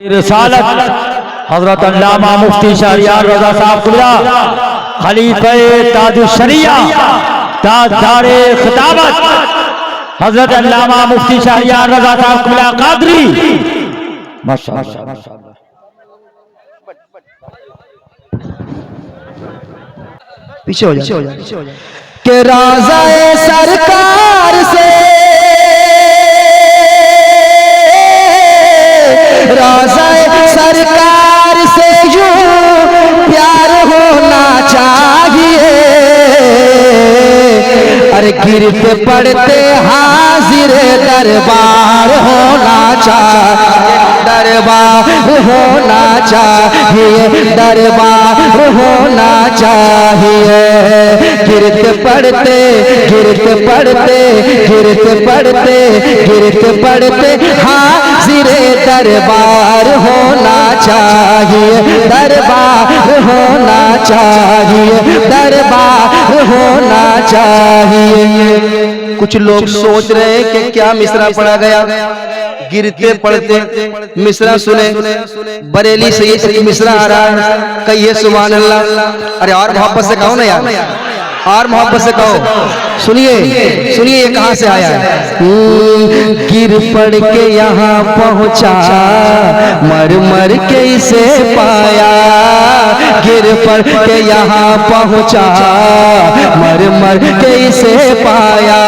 रिसालत हजरत अल्लामा मुफ्ती शहरियार रजा साहब कुबरा खलीफे ताजुल शरिया ताजदारे खिताबत हजरत अल्लामा मुफ्ती शहरियार रजा साहब कुबरा कादरी माशाअल्लाह। पीछे हो जा के राज़ाए सरकार से राज़ाए सरकार से यूं प्यार होना चाहिए। अरे गिरते पड़ते हाजिर दरबार होना चाहिए, दरबार होना चाहिए, दरबार होना चाहिए। गिरते पड़ते गिरते पड़ते गिरते पड़ते गिरते पड़ते हाजिर दरबार होना चाहिए, दरबार होना चाहिए, दरबार होना चाहिए। कुछ लोग सोच रहे हैं कि क्या मिसरा पढ़ा गया, गिरते पड़ते मिसरा सुने, बरेली से ये मिसरा आ रहा है, कहिए सुभान अल्लाह। अरे और मोहब्बत से कहो ना यार, और मोहब्बत से कहो। सुनिए सुनिए ये कहां से आया है। गिर पड़ के यहाँ पहुंचा, मर मर के इसे पाया। गिर पड़ के यहाँ पहुंचा, मर मर के इसे पाया।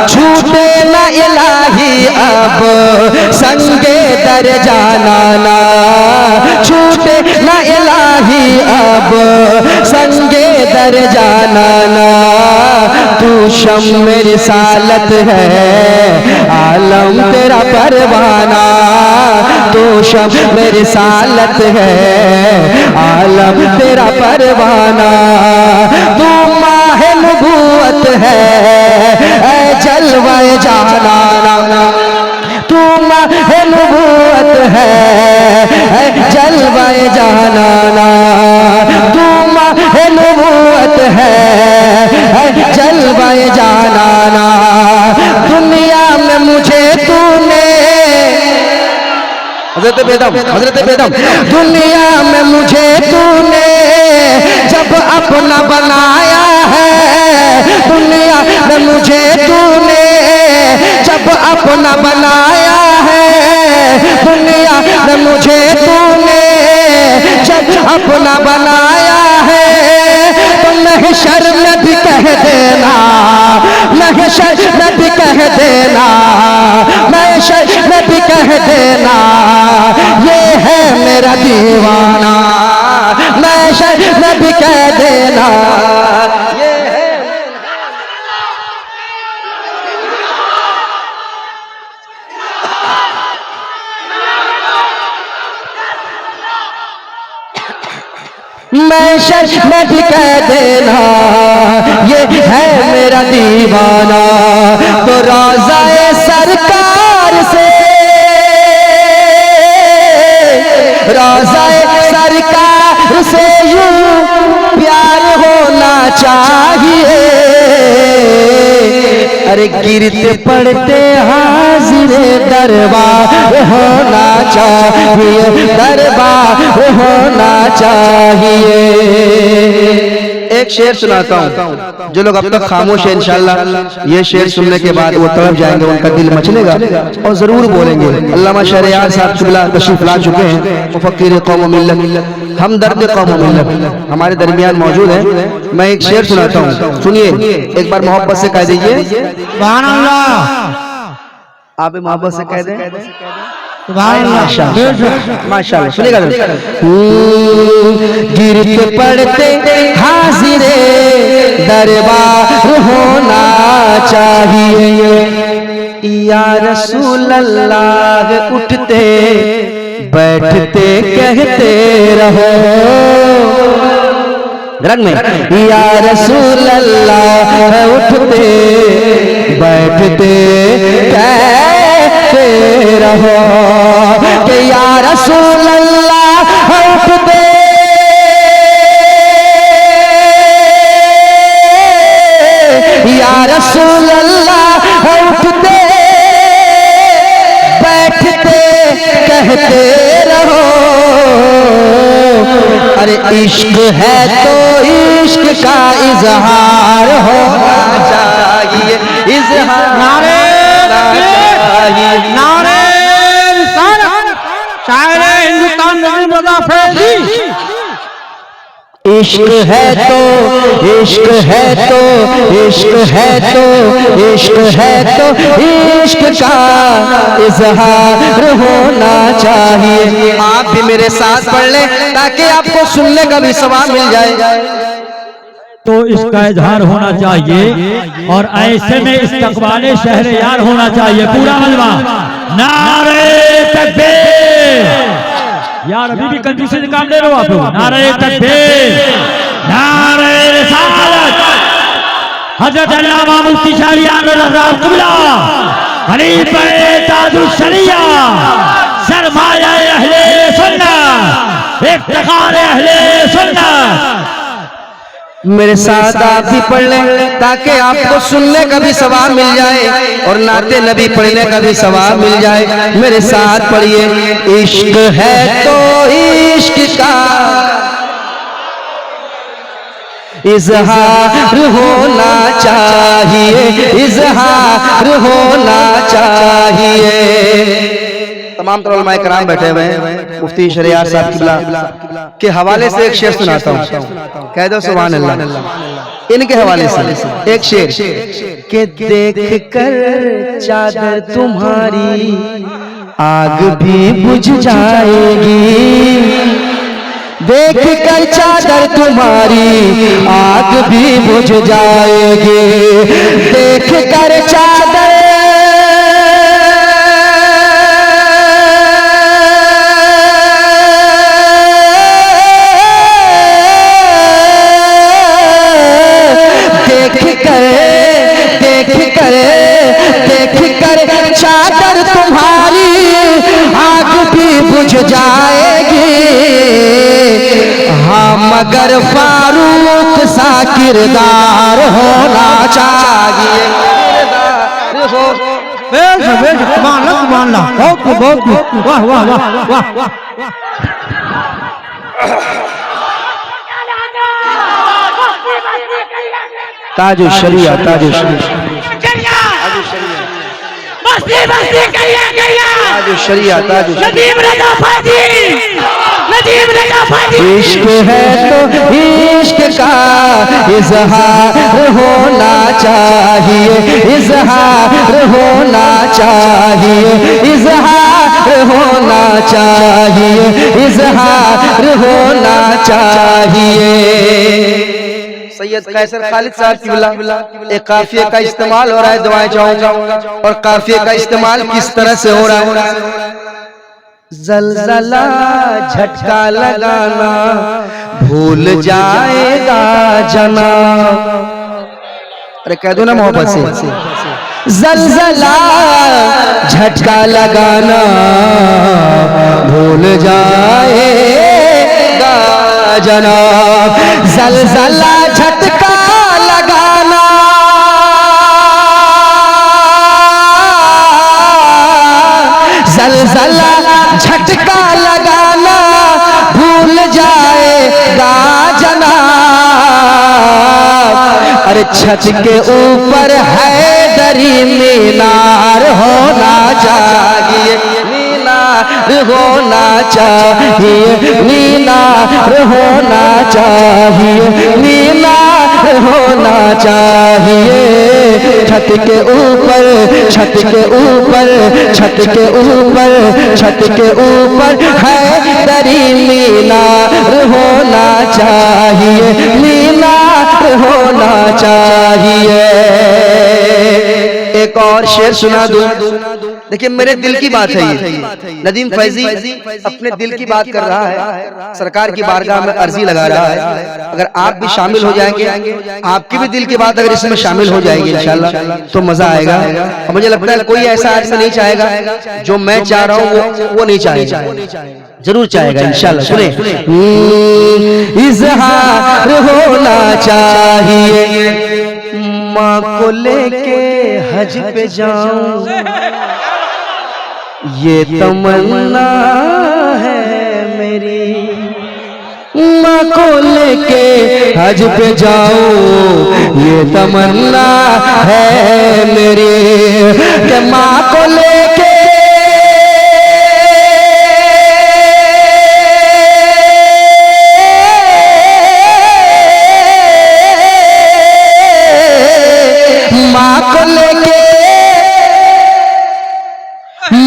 छूटे न इलाही अब संगे दर जाना ना, छूटे न इलाही अब संगे दर जाना ना। तू शम्म रिसालत है आलम तेरा परवाना, तू शम्म रिसालत है आलम तेरा परवाना। तू माहे नबूवत है जलवाए जाना, तू माहे नबूवत है जलवाए जाना। तू माहे नबूवत है जलवाए जाना। दुनिया में मुझे तूने हजरत बेदम दुनिया में मुझे तूने जब अपना बनाया है, दुनिया में मुझे तूने जब अपना बनाया है, दुनिया में मुझे तूने जब अपना बनाया है। तो महशर में भी कह देना, महशर में भी कह देना, महशर में भी कह देना ये है मेरा दीवाना। महशर में भी कह देना ये है। महशर में भी कह देना ये है मेरा दीवाना। तो राज़ाए सरकार से, राज़ाए सरकार से यूं प्यार होना चाहिए। अरे गिरते पड़ते हाजिर दरबार होना चाहिए, दरबार होना चाहिए। एक शेर सुनाता हूँ, जो लोग अब तक खामोश है इंशाअल्लाह ये शेर सुनने के बाद वो तड़प जाएंगे, उनका दिल मचलेगा और जरूर बोलेंगे। अल्लामा शहरियार साहब कुबला तशरीफ ला चुके हैं, मुफक्किर कौम व मिल्लत, हमदर्द कौम व मिल्लत हमारे दरमियान मौजूद है। मैं एक शेर सुनाता हूँ, सुनिए, एक बार मोहब्बत से कह दीजिए सुभान अल्लाह। आप मोहब्बत से कह दें माशाअल्लाह। सुनिएगा, गिरते पड़ते हाजिरे दरबार होना चाहिए। या रसूल अल्लाह उठते बैठते कहते रहो रंग में। या रसूल अल्लाह उठते बैठते कहते रहो कि या रसूल अल्लाह उठते या रसूल अल्लाह उठते बैठते कहते अरे इश्क है तो इश्क का इजहार होना चाहिए, इजहार नारे चाहिए। नारे रिसालत शायर हिंदुस्तान नजीम रजा फैजी। इश्क है तो इश्क है तो इश्क है तो इश्क है तो इश्क का इजहार होना चाहिए। आप भी मेरे साथ पढ़ लें ताकि आपको सुनने का भी सवाब मिल जाए। तो इसका इजहार होना चाहिए और ऐसे में इस्तकबाले शहर यार होना चाहिए। पूरा मजमा नारे तकबीर। यार अभी भी कंजूसी से काम ले लो आप लोग। नारे तकबीर, नारे रिसालत। हजरत अल्लामा मुफ्ती शहरियार रज़ा क़िबला खलीफा ताजुश शरिया, सरमाया अहले सुन्नत, इफ्तिखार अहले सुन्नत। मेरे साथ आप भी पढ़ लें ताकि आपको सुनने का भी सवाब मिल जाए और नाते नबी पढ़ने का भी सवाब मिल जाए। मेरे साथ पढ़िए। इश्क है तो इश्क का इजहार होना चाहिए, इजहार होना चाहिए। तमाम उलमाए कराम बैठे हुए हैं। मुफ्ती शरियार साहब क़िबला के हवाले से एक शेर सुनाता हूँ। कह दो सुभान अल्लाह। इनके हवाले से एक शेर के देख कर चादर तुम्हारी आग भी बुझ जाएगी, देख कर चादर तुम्हारी आग भी बुझ जाएगी, देख कर चादर देख कर चादर तुम्हारी आग भी बुझ जाएगी। हाँ मगर फारूक सा किरदार होना चाहिए, वाह वाह वाह वाह। ताजुश शरिया, ताजुश शरिया, इश्क है तो इश्क का इजहार होना चाहिए, इजहार होना चाहिए, इजहार होना चाहिए, इजहार होना चाहिए। सैयद कैसर खालिद साहब क़िबला एक काफिये का इस्तेमाल हो रहा है, दुआएं चाहूंगा। और काफिये का इस्तेमाल किस तरह से हो रहा है? जलजला झटका लगाना भूल जाएगा जना। अरे कह दो ना मोहब्बत से। जलजला झटका लगाना भूल जाएगा जनाब, जलजला झटका लगाना जलजला झटका लगाना भूल जाएगा जनाब। अरे छत के ऊपर हैदरी मीनार होना चाहिए, होना चाहिए, मीनार होना चाहिए, मीनार होना चाहिए। छत के ऊपर, छत के ऊपर, छत के ऊपर, छत के ऊपर हैदरी मीनार होना चाहिए, मीनार होना चाहिए। एक और शेर सुना दूं। देखिए मेरे दिल की बात है ये। नदीम फैजी अपने दिल की बात कर रहा है, सरकार की बारगाह में अर्जी लगा रहा है। अगर आप भी शामिल हो जाएंगे, आपकी भी दिल की बात अगर इसमें शामिल हो जाएगी इंशाल्लाह तो मजा आएगा। और मुझे लगता है कोई ऐसा आदमी नहीं चाहेगा जो मैं चाह रहा हूँ वो नहीं चाहेगा, जरूर चाहेगा इंशाल्लाह। सुने, इजहार होना चाहिए, माँ को लेके हज पे जाऊं ये तमन्ना है मेरी, माँ लेके हज पे जाऊं ये तमन्ना है मेरी कि माँ को लेके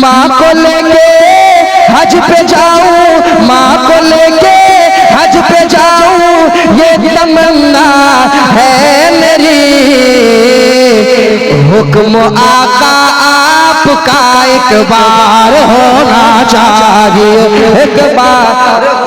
माँ को लेके हज पे जाऊं, माँ को लेके हज पे जाऊं ये तमन्ना है मेरी। हुक्म आका आपका एक बार होना चाहिए, एक बार